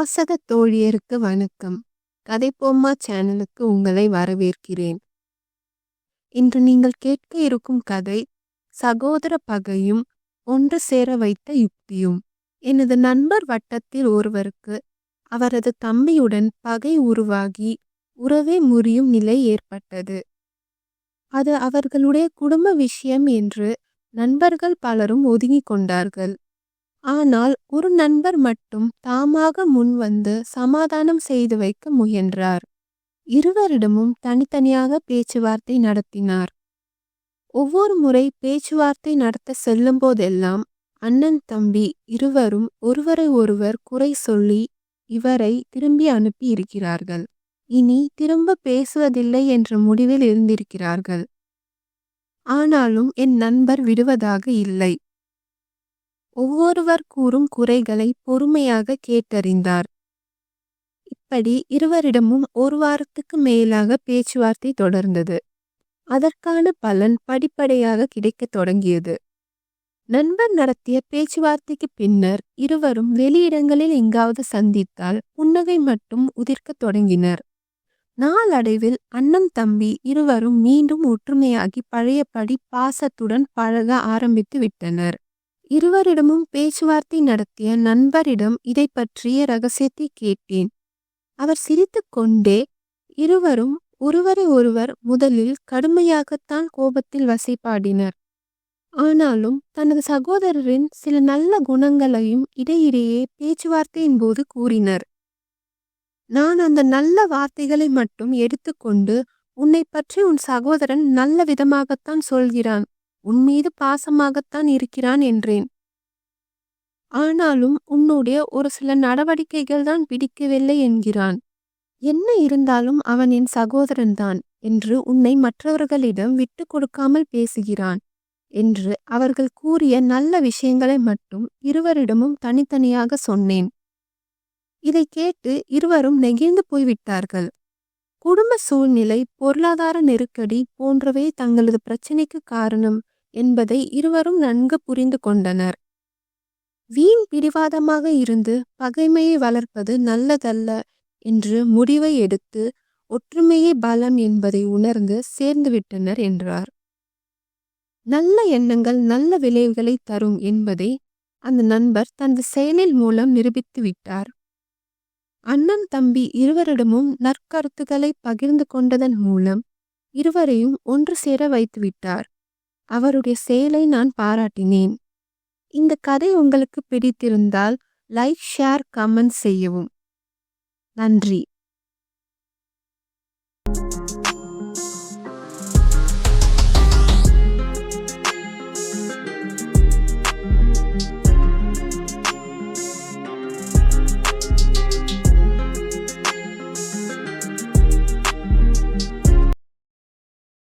வாசக தோழியருக்கு வணக்கம். கதைப்போம்மா சேனலுக்கு உங்களை வரவேற்கிறேன். இன்று நீங்கள் கேட்க இருக்கும் கதை சகோதர பகையும் ஒன்று சேர வைத்த யுக்தியும். எனது நண்பர் வட்டத்தில் ஒருவருக்கு அவரது தம்பியுடன் பகை உருவாகி உறவே முறியும் நிலை ஏற்பட்டது. அது அவர்களுடைய குடும்ப விஷயம் என்று நண்பர்கள் பலரும் ஒதுங்கிக் கொண்டார்கள். ஆனால் ஒரு நண்பர் மட்டும் தாமாக முன்வந்து சமாதானம் செய்து வைக்க முயன்றார். இருவரிடமும் தனித்தனியாக பேச்சுவார்த்தை நடத்தினார். ஒவ்வொரு முறை பேச்சுவார்த்தை நடத்த செல்லும் போதெல்லாம் அண்ணன் தம்பி இருவரும் ஒருவரை ஒருவர் குறை சொல்லி இவரை திரும்பி அனுப்பி இருக்கிறார்கள். இனி திரும்ப பேசுவதில்லை என்ற முடிவில் இருந்திருக்கிறார்கள். ஆனாலும் என் நண்பர் விடுவதாக இல்லை. ஒவ்வொருவர் கூறும் குறைகளை பொறுமையாக கேட்டறிந்தார். இப்படி இருவரிடமும் ஒரு வாரத்துக்கு மேலாக பேச்சுவார்த்தை தொடர்ந்தது. அதற்கான பலன் படிப்படியாக கிடைக்கத் தொடங்கியது. நண்பர் நடத்திய பேச்சுவார்த்தைக்கு பின்னர் இருவரும் வெளியிடங்களில் எங்காவது சந்தித்தால் புன்னகை மட்டும் உதிர்க்கத் தொடங்கினர். நாளடைவில் அண்ணன் தம்பி இருவரும் மீண்டும் ஒற்றுமையாகி பழையபடி பாசத்துடன் பழக ஆரம்பித்து விட்டனர். இருவரிடமும் பேச்சுவார்த்தை நடத்திய நண்பரிடம் இதை பற்றிய ரகசியத்தை கேட்டேன். அவர் சிரித்து கொண்டே, இருவரும் ஒருவரை ஒருவர் முதலில் கடுமையாகத்தான் கோபத்தில் வசைபாடினர். ஆனாலும் தனது சகோதரரின் சில நல்ல குணங்களையும் இடையிடையே பேச்சுவார்த்தையின் போது கூறினர். நான் அந்த நல்ல வார்த்தைகளை மட்டும் எடுத்துக்கொண்டு, உன்னை பற்றி உன் சகோதரன் நல்ல விதமாகத்தான் சொல்கிறான், உன் மீது பாசமாகத்தான் இருக்கிறான் என்றேன். ஆனாலும் உன்னுடைய ஒரு சில நடவடிக்கைகள் தான் பிடிக்கவில்லை என்கிறான். என்ன இருந்தாலும் அவன் என் சகோதரன்தான் என்று உன்னை மற்றவர்களிடம் விட்டு கொடுக்காமல் பேசுகிறான் என்று அவர்கள் கூறிய நல்ல விஷயங்களை மட்டும் இருவரிடமும் தனித்தனியாக சொன்னேன். இதை கேட்டு இருவரும் நெகிழ்ந்து போய்விட்டார்கள். குடும்ப சூழ்நிலை, பொருளாதார நெருக்கடி போன்றவை தங்களது பிரச்சனைக்கு காரணம் என்பதை இருவரும் நன்கு புரிந்து கொண்டனர். வீண் பிடிவாதமாக இருந்து பகைமையை வளர்ப்பது நல்லதல்ல என்று முடிவை எடுத்து ஒற்றுமையே பலம் என்பதை உணர்ந்து சேர்ந்துவிட்டனர் என்றார். நல்ல எண்ணங்கள் நல்ல விளைவுகளை தரும் என்பதை அந்த நண்பர் தனது செயலில் மூலம் நிரூபித்து விட்டார். அண்ணன் தம்பி இருவரிடமும் நற்கருத்துக்களை பகிர்ந்து கொண்டதன் மூலம் இருவரையும் ஒன்று சேர வைத்து விட்டார். அவருடைய செயலை நான் பாராட்டினேன். இந்த கதை உங்களுக்கு பிடித்திருந்தால் லைக், ஷேர், கமெண்ட் செய்யவும். நன்றி.